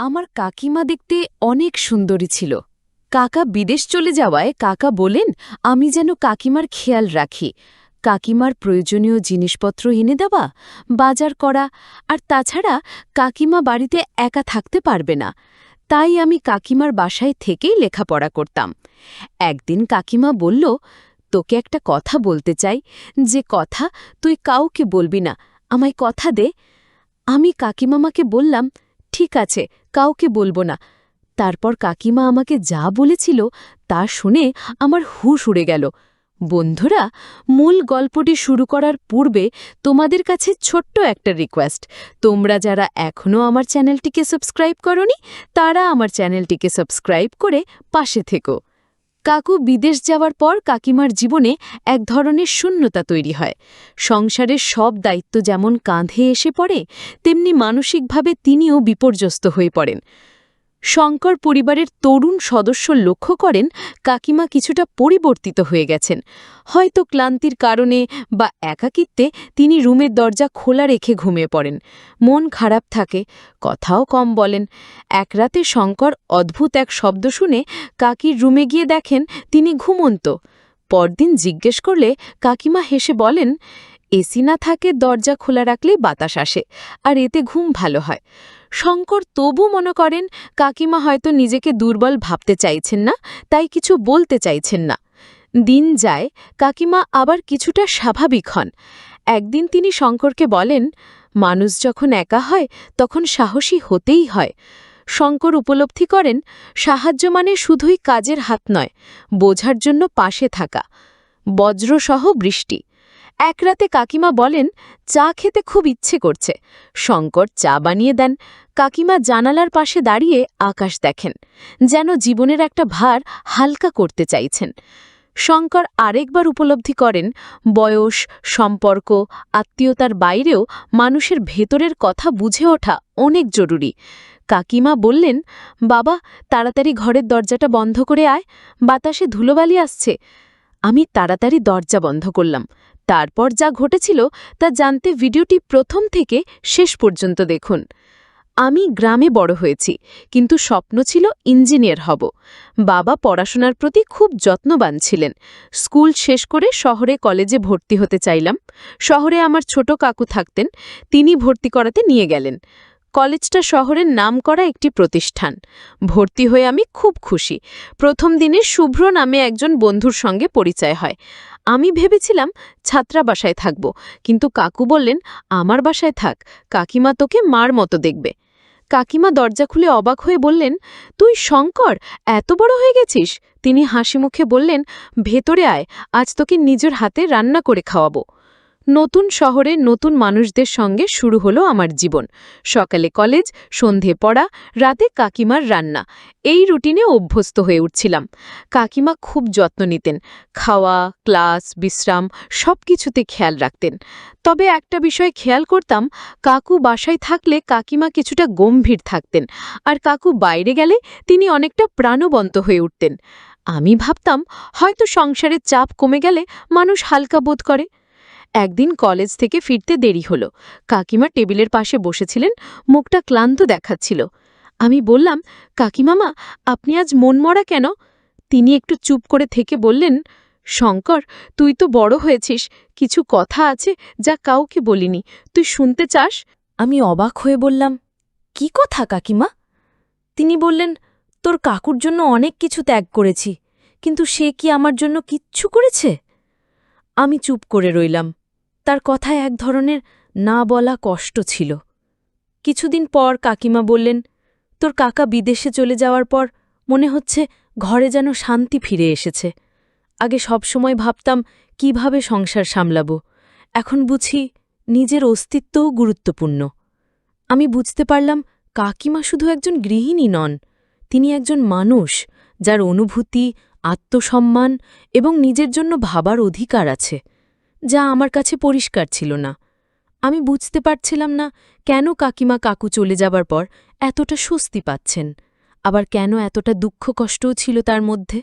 আমার কাকিমা দেখতে অনেক সুন্দরী ছিল। কাকা বিদেশ চলে যাওয়ায় কাকা বলেন আমি যেন কাকিমার খেয়াল রাখি, কাকিমার প্রয়োজনীয় জিনিসপত্র এনে দেওয়া, বাজার করা। আর তাছাড়া কাকিমা বাড়িতে একা থাকতে পারবে না, তাই আমি কাকিমার বাসায় থেকেই লেখাপড়া করতাম। একদিন কাকিমা বলল, তোকে একটা কথা বলতে চাই, যে কথা তুই কাউকে বলবি না, আমায় কথা দে। আমি কাকিমামাকে বললাম, ঠিক আছে, কাউকে বলবো না। তারপর কাকিমা আমাকে যা বলেছিল তা শুনে আমার হুঁশ উড়ে গেল। বন্ধুরা, মূল গল্পটি শুরু করার পূর্বে তোমাদের কাছে ছোট্ট একটা রিকোয়েস্ট। তোমরা যারা এখনও আমার চ্যানেলটিকে সাবস্ক্রাইব করনি, তারা আমার চ্যানেলটিকে সাবস্ক্রাইব করে পাশে থেকো। কাকু বিদেশ যাওয়ার পর কাকিমার জীবনে এক ধরনের শূন্যতা তৈরি হয়। সংসারের সব দায়িত্ব যেমন কাঁধে এসে পড়ে, তেমনি মানসিকভাবে তিনিও বিপর্যস্ত হয়ে পড়েন। শঙ্কর পরিবারের তরুণ সদস্য লক্ষ্য করেন কাকিমা কিছুটা পরিবর্তিত হয়ে গেছেন। হয়তো ক্লান্তির কারণে বা একাকিত্বে তিনি রুমের দরজা খোলা রেখে ঘুমিয়ে পড়েন। মন খারাপ থাকে, কথাও কম বলেন। এক রাতে শঙ্কর অদ্ভুত এক শব্দ শুনে কাকির রুমে গিয়ে দেখেন তিনি ঘুমন্ত। পরদিন জিজ্ঞেস করলে কাকিমা হেসে বলেন, এসি না থাকে দরজা খোলা রাখলেই বাতাস আসে, আর এতে ঘুম ভালো হয়। শঙ্কর তবু মনে করেন কাকিমা হয়তো নিজেকে দুর্বল ভাবতে চাইছেন না, তাই কিছু বলতে চাইছেন না। দিন যায়, কাকিমা আবার কিছুটা স্বাভাবিক হন। একদিন তিনি শঙ্করকে বলেন, মানুষ যখন একা হয় তখন সাহসী হতেই হয়। শঙ্কর উপলব্ধি করেন সাহায্য মানে শুধুই কাজের হাত নয়, বোঝার জন্য পাশে থাকা। বজ্রসহ বৃষ্টি। এক রাতে কাকিমা বলেন, চা খেতে খুব ইচ্ছে করছে। শঙ্কর চা বানিয়ে দেন। কাকিমা জানালার পাশে দাঁড়িয়ে আকাশ দেখেন, যেন জীবনের একটা ভার হালকা করতে চাইছেন। শঙ্কর আরেকবার উপলব্ধি করেন বয়স, সম্পর্ক, আত্মীয়তার বাইরেও মানুষের ভেতরের কথা বুঝে ওঠা অনেক জরুরি। কাকিমা বললেন, বাবা, তাড়াতাড়ি ঘরের দরজাটা বন্ধ করে আয়, বাতাসে ধুলোবালি আসছে। আমি তাড়াতাড়ি দরজা বন্ধ করলাম। তারপর যা ঘটেছিল তা জানতে ভিডিওটি প্রথম থেকে শেষ পর্যন্ত দেখুন। আমি গ্রামে বড় হয়েছি, কিন্তু স্বপ্ন ছিল ইঞ্জিনিয়ার হব। বাবা পড়াশোনার প্রতি খুব যত্নবান ছিলেন। স্কুল শেষ করে শহরে কলেজে ভর্তি হতে চাইলাম। শহরে আমার ছোট কাকু থাকতেন, তিনি ভর্তি করাতে নিয়ে গেলেন। কলেজটা শহরের নামকরা একটি প্রতিষ্ঠান। ভর্তি হয়ে আমি খুব খুশি। প্রথম দিনে শুভ্র নামে একজন বন্ধুর সঙ্গে পরিচয় হয়। আমি ভেবেছিলাম ছাত্রাবাসায় থাকব, কিন্তু কাকু বললেন, আমার বাসায় থাক, কাকিমা তোকে মার মতো দেখবে। কাকিমা দরজা খুলে অবাক হয়ে বললেন, তুই শঙ্কর, এত বড় হয়ে গেছিস? তিনি হাসি মুখে বললেন, ভেতরে আয়, আজ তোকে নিজের হাতে রান্না করে খাওয়াবো। নতুন শহরে নতুন মানুষদের সঙ্গে শুরু হলো আমার জীবন। সকালে কলেজ, সন্ধে পড়া, রাতে কাকিমার রান্না। এই রুটিনে অভ্যস্ত হয়ে উঠছিলাম। কাকিমা খুব যত্ন নিতেন, খাওয়া, ক্লাস, বিশ্রাম সবকিছুতে খেয়াল রাখতেন। তবে একটা বিষয় খেয়াল করতাম, কাকু বাসায় থাকলে কাকিমা কিছুটা গম্ভীর থাকতেন, আর কাকু বাইরে গেলে তিনি অনেকটা প্রাণবন্ত হয়ে উঠতেন। আমি ভাবতাম হয়তো সংসারের চাপ কমে গেলে মানুষ হালকা বোধ করে। একদিন কলেজ থেকে ফিরতে দেরি হলো। কাকিমা টেবিলের পাশে বসেছিলেন, মুখটা ক্লান্ত দেখাচ্ছিল। আমি বললাম, কাকিমামা, আপনি আজ মনমরা কেন? তিনি একটু চুপ করে থেকে বললেন, শঙ্কর, তুই তো বড় হয়েছিস, কিছু কথা আছে যা কাউকে বলিনি, তুই শুনতে চাস? আমি অবাক হয়ে বললাম, কি কথা কাকিমা? তিনি বললেন, তোর কাকুর জন্য অনেক কিছু ত্যাগ করেছি, কিন্তু সে কি আমার জন্য কিচ্ছু করেছে? আমি চুপ করে রইলাম। তার কথায় এক ধরনের না বলা কষ্ট ছিল। কিছুদিন পর কাকিমা বললেন, তোর কাকা বিদেশে চলে যাওয়ার পর মনে হচ্ছে ঘরে যেন শান্তি ফিরে এসেছে। আগে সবসময় ভাবতাম কিভাবে সংসার সামলাব, এখন বুঝি নিজের অস্তিত্বও গুরুত্বপূর্ণ। আমি বুঝতে পারলাম কাকিমা শুধু একজন গৃহিণী নন, তিনি একজন মানুষ যার অনুভূতি, আত্মসম্মান এবং নিজের জন্য ভাবার অধিকার আছে, যা আমার কাছে পরিষ্কার ছিল না। আমি বুঝতে পারছিলাম না কেন কাকিমা কাকু চলে যাবার পর এতটা স্বস্তি পাচ্ছেন, আবার কেন এতটা দুঃখ কষ্টও ছিল তার মধ্যে।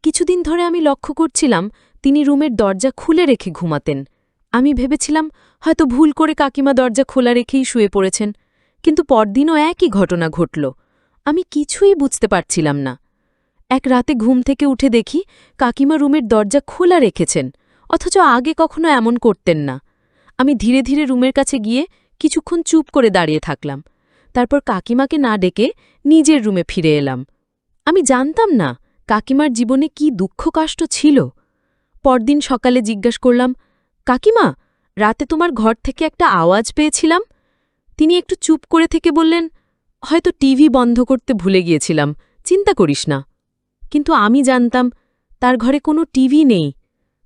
কিছুদিন ধরে আমি লক্ষ্য করছিলাম তিনি রুমের দরজা খুলে রেখে ঘুমাতেন। আমি ভেবেছিলাম হয়তো ভুল করে কাকিমা দরজা খোলা রেখেই শুয়ে পড়েছেন, কিন্তু পরদিনও একই ঘটনা ঘটল। আমি কিছুই বুঝতে পারছিলাম না। এক রাতে ঘুম থেকে উঠে দেখি কাকিমা রুমের দরজা খোলা রেখেছেন, অথচ আগে কখনো এমন করতেন না। আমি ধীরে ধীরে রুমের কাছে গিয়ে কিছুক্ষণ চুপ করে দাঁড়িয়ে থাকলাম। তারপর কাকিমাকে না ডেকে নিজের রুমে ফিরে এলাম। আমি জানতাম না কাকিমার জীবনে কি দুঃখ কষ্ট ছিল। পরদিন সকালে জিজ্ঞাসা করলাম, কাকিমা, রাতে তোমার ঘর থেকে একটা আওয়াজ পেয়েছিলাম। তিনি একটু চুপ করে থেকে বললেন, হয়তো টিভি বন্ধ করতে ভুলে গিয়েছিলাম, চিন্তা করিস না। কিন্তু আমি জানতাম তার ঘরে কোনো টিভি নেই।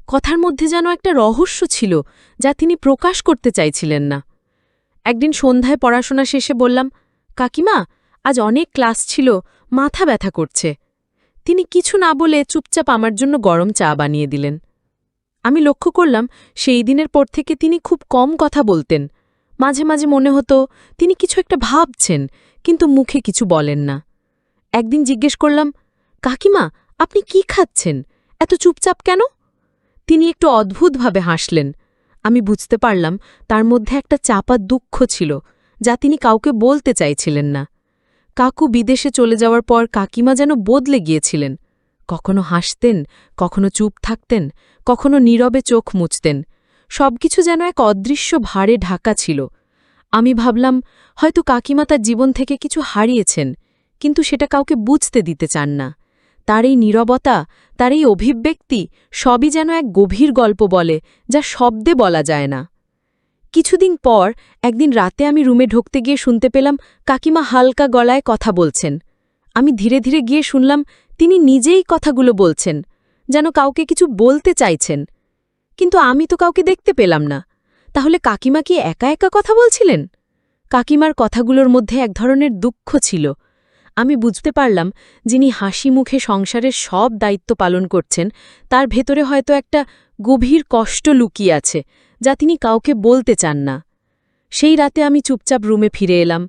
কথার মধ্যে যেন একটা রহস্য ছিল যা তিনি প্রকাশ করতে চাইছিলেন না। একদিন সন্ধ্যায় পড়াশোনা শেষে বললাম, কাকিমা, আজ অনেক ক্লাস ছিল, মাথা ব্যথা করছে। তিনি কিছু না বলে চুপচাপ আমার জন্য গরম চা বানিয়ে দিলেন। আমি লক্ষ্য করলাম সেই দিনের পর থেকে তিনি খুব কম কথা বলতেন। মাঝে মাঝে মনে হতো তিনি কিছু একটা ভাবছেন, কিন্তু মুখে কিছু বলেন না। একদিন জিজ্ঞেস করলাম, কাকিমা, আপনি কি খাচ্ছেন, এত চুপচাপ কেন? তিনি একটু অদ্ভুতভাবে হাসলেন। আমি বুঝতে পারলাম তার মধ্যে একটা চাপা দুঃখ ছিল, যা তিনি কাউকে বলতে চাইছিলেন না। কাকু বিদেশে চলে যাওয়ার পর কাকিমা যেন বদলে গিয়েছিলেন। কখনো হাসতেন, কখনো চুপ থাকতেন, কখনো নীরবে চোখ মুছতেন। সবকিছু যেন এক অদৃশ্য ভারে ঢাকা ছিল। আমি ভাবলাম হয়তো কাকিমা তার জীবন থেকে কিছু হারিয়েছেন, কিন্তু সেটা কাউকে বুঝতে দিতে চান না। তার এই নীরবতা, তার এই অভিব্যক্তি সবই যেন এক গভীর গল্প বলে, যা শব্দে বলা যায় না। কিছুদিন পর একদিন রাতে আমি রুমে ঢুকতে গিয়ে শুনতে পেলাম কাকিমা হালকা গলায় কথা বলছেন। আমি ধীরে ধীরে গিয়ে শুনলাম তিনি নিজেই কথাগুলো বলছেন, যেন কাউকে কিছু বলতে চাইছেন। কিন্তু আমি তো কাউকে দেখতে পেলাম না। তাহলে কাকিমা কি একা একা কথা বলছিলেন? কাকিমার কথাগুলোর মধ্যে এক ধরনের দুঃখ ছিল। আমি বুঝতে পারলাম যিনি হাসি মুখে সংসারের সব দায়িত্ব পালন করছেন, তার ভেতরে হয়তো একটা গভীর কষ্ট লুকিয়ে আছে, যা তিনি কাউকে বলতে চান না। সেই রাতে আমি চুপচাপ রুমে ফিরে এলাম,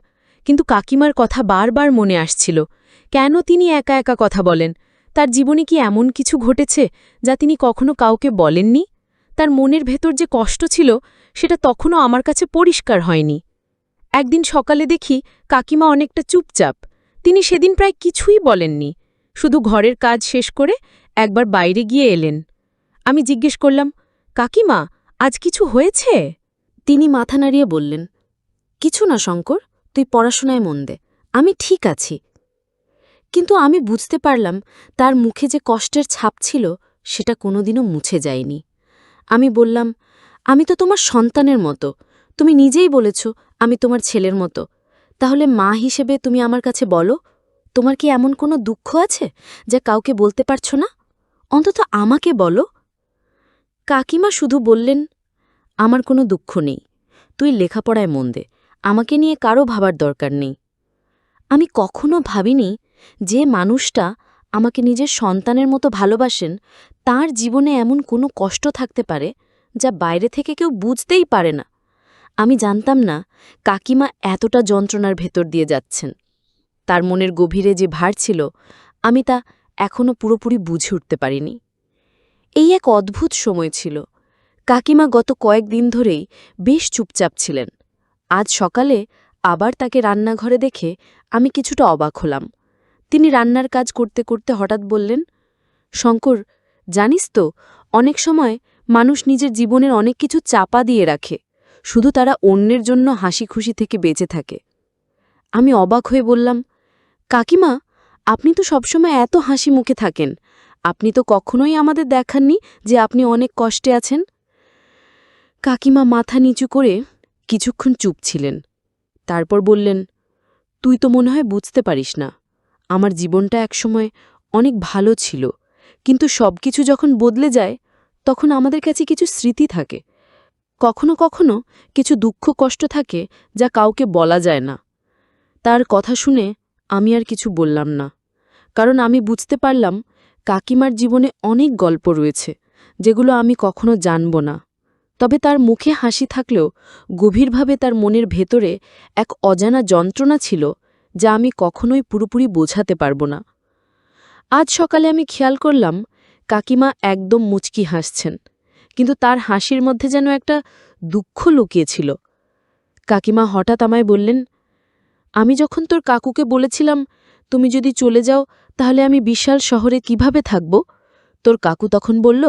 কিন্তু কাকিমার কথা বারবার মনে আসছিল। কেন তিনি একা একা কথা বলেন? তার জীবনে কি এমন কিছু ঘটেছে যা তিনি কখনো কাউকে বলেননি? তার মনের ভেতর যে কষ্ট ছিল, সেটা তখনও আমার কাছে পরিষ্কার হয়নি। একদিন সকালে দেখি কাকিমা অনেকটা চুপচাপ। তিনি সেদিন প্রায় কিছুই বলেননি, শুধু ঘরের কাজ শেষ করে একবার বাইরে গিয়ে এলেন। আমি জিজ্ঞেস করলাম, কাকিমা, আজ কিছু হয়েছে? তিনি মাথা নাড়িয়ে বললেন, কিছু না শঙ্কর, তুই পড়াশোনায় মন দে, আমি ঠিক আছি। কিন্তু আমি বুঝতে পারলাম তার মুখে যে কষ্টের ছাপ ছিল সেটা কোনোদিনও মুছে যায়নি। আমি বললাম, আমি তো তোমার সন্তানের মতো, তুমি নিজেই বলেছ আমি তোমার ছেলের মতো। তাহলে মা হিসেবে তুমি আমার কাছে বলো, তোমার কি এমন কোনো দুঃখ আছে যা কাউকে বলতে পারছ না? অন্তত আমাকে বলো। কাকিমা শুধু বললেন, আমার কোনো দুঃখ নেই, তুই লেখাপড়ায় মন দে, আমাকে নিয়ে কারো ভাবার দরকার নেই। আমি কখনো ভাবিনি যে মানুষটা আমাকে নিজের সন্তানের মতো ভালোবাসেন, তার জীবনে এমন কোনো কষ্ট থাকতে পারে যা বাইরে থেকে কেউ বুঝতেই পারে না। আমি জানতাম না কাকিমা এতটা যন্ত্রণার ভেতর দিয়ে যাচ্ছেন। তার মনের গভীরে যে ভার ছিল, আমি তা এখনও পুরোপুরি বুঝে উঠতে পারিনি। এই এক অদ্ভুত সময় ছিল। কাকিমা গত কয়েকদিন ধরেই বেশ চুপচাপ ছিলেন। আজ সকালে আবার তাকে রান্নাঘরে দেখে আমি কিছুটা অবাক হলাম। তিনি রান্নার কাজ করতে করতে হঠাৎ বললেন, শঙ্কর, জানিস তো, অনেক সময় মানুষ নিজের জীবনের অনেক কিছু চাপা দিয়ে রাখে, শুধু তারা অন্যের জন্য হাসি খুশি থেকে বেঁচে থাকে। আমি অবাক হয়ে বললাম, কাকিমা, আপনি তো সবসময় এত হাসি মুখে থাকেন, আপনি তো কখনোই আমাদের দেখাননি যে আপনি অনেক কষ্টে আছেন। কাকিমা মাথা নিচু করে কিছুক্ষণ চুপ ছিলেন। তারপর বললেন, তুই তো মনে হয় বুঝতে পারিস না, আমার জীবনটা একসময় অনেক ভালো ছিল, কিন্তু সবকিছু যখন বদলে যায় তখন আমাদের কাছে কিছু স্মৃতি থাকে, কখনো কখনো কিছু দুঃখ কষ্ট থাকে যা কাউকে বলা যায় না। তার কথা শুনে আমি আর কিছু বললাম না, কারণ আমি বুঝতে পারলাম কাকিমার জীবনে অনেক গল্প রয়েছে যেগুলো আমি কখনো জানব না। তবে তার মুখে হাসি থাকলেও গভীরভাবে তার মনের ভেতরে এক অজানা যন্ত্রণা ছিল যা আমি কখনোই পুরোপুরি বোঝাতে পারব না। আজ সকালে আমি খেয়াল করলাম কাকিমা একদম মুচকি হাসছেন, কিন্তু তার হাসির মধ্যে যেন একটা দুঃখ লুকিয়েছিল। কাকিমা হঠাৎ আমায় বললেন, আমি যখন তোর কাকুকে বলেছিলাম তুমি যদি চলে যাও তাহলে আমি বিশাল শহরে কিভাবে থাকব, তোর কাকু তখন বলল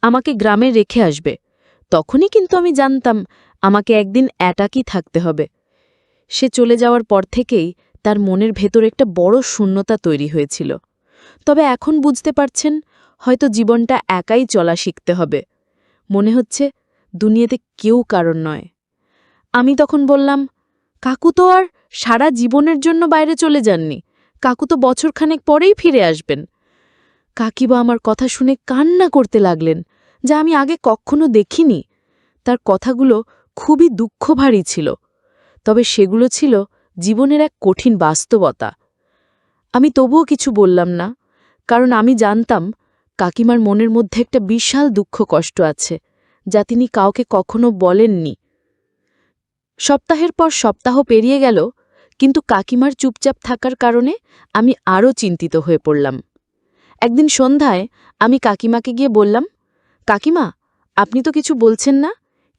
আমাকে গ্রামে রেখে আসবে। তখনই কিন্তু আমি জানতাম আমাকে একদিন একাকী থাকতে হবে। সে চলে যাওয়ার পর থেকেই তার মনের ভেতর একটা বড় শূন্যতা তৈরি হয়েছিল। তবে এখন বুঝতে পারছেন, হয়তো জীবনটা একাই চলা শিখতে হবে। মনে হচ্ছে দুনিয়াতে কেউ কারণ নয়। আমি তখন বললাম, কাকু তো আর সারা জীবনের জন্য বাইরে চলে যাননি, কাকু তো বছরখানেক পরেই ফিরে আসবেন। কাকিবা আমার কথা শুনে কান্না করতে লাগলেন, যা আমি আগে কখনো দেখিনি। তার কথাগুলো খুবই দুঃখভারী ছিল, তবে সেগুলো ছিল জীবনের এক কঠিন বাস্তবতা। আমি তবুও কিছু বললাম না, কারণ আমি জানতাম কাকিমার মনের মধ্যে একটা বিশাল দুঃখ কষ্ট আছে, যা তিনি কাউকে কখনো বলেননি। সপ্তাহের পর সপ্তাহ পেরিয়ে গেল, কিন্তু কাকিমার চুপচাপ থাকার কারণে আমি আরও চিন্তিত হয়ে পড়লাম। একদিন সন্ধ্যায় আমি কাকিমাকে গিয়ে বললাম, কাকিমা, আপনি তো কিছু বলছেন না,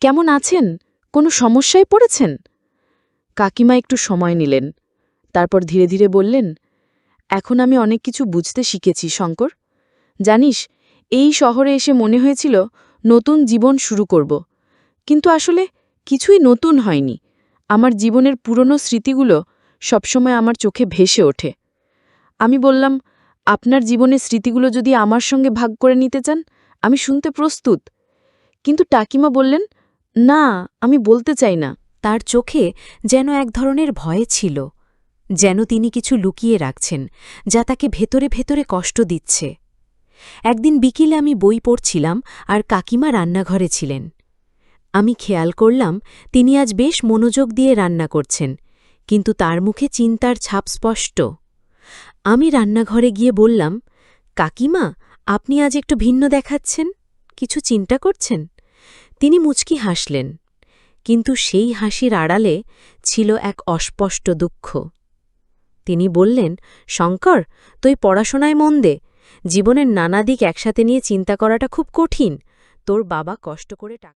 কেমন আছেন, কোনো সমস্যায় পড়েছেন? কাকিমা একটু সময় নিলেন, তারপর ধীরে ধীরে বললেন, এখন আমি অনেক কিছু বুঝতে শিখেছি শঙ্কর। জানিস, এই শহরে এসে মনে হয়েছিল নতুন জীবন শুরু করব, কিন্তু আসলে কিছুই নতুন হয়নি। আমার জীবনের পুরনো স্মৃতিগুলো সবসময় আমার চোখে ভেসে ওঠে। আমি বললাম, আপনার জীবনের স্মৃতিগুলো যদি আমার সঙ্গে ভাগ করে নিতে চান, আমি শুনতে প্রস্তুত। কিন্তু কাকিমা বললেন, না, আমি বলতে চাই না। তার চোখে যেন এক ধরনের ভয় ছিল, যেন তিনি কিছু লুকিয়ে রাখছেন, যা তাকে ভেতরে ভেতরে কষ্ট দিচ্ছে। একদিন বিকেলে আমি বই পড়ছিলাম আর কাকিমা রান্নাঘরে ছিলেন। আমি খেয়াল করলাম তিনি আজ বেশ মনোযোগ দিয়ে রান্না করছেন, কিন্তু তার মুখে চিন্তার ছাপ স্পষ্ট। আমি রান্নাঘরে গিয়ে বললাম, কাকিমা, আপনি আজ একটু ভিন্ন দেখাচ্ছেন, কিছু চিন্তা করছেন? তিনি মুচকি হাসলেন, কিন্তু সেই হাসির আড়ালে ছিল এক অস্পষ্ট দুঃখ। তিনি বললেন, শঙ্কর, তুই পড়াশোনায় মন দে, জীবনের নানা দিক একসাথে নিয়ে চিন্তা করাটা খুব কঠিন। তোর বাবা কষ্ট করে টাকা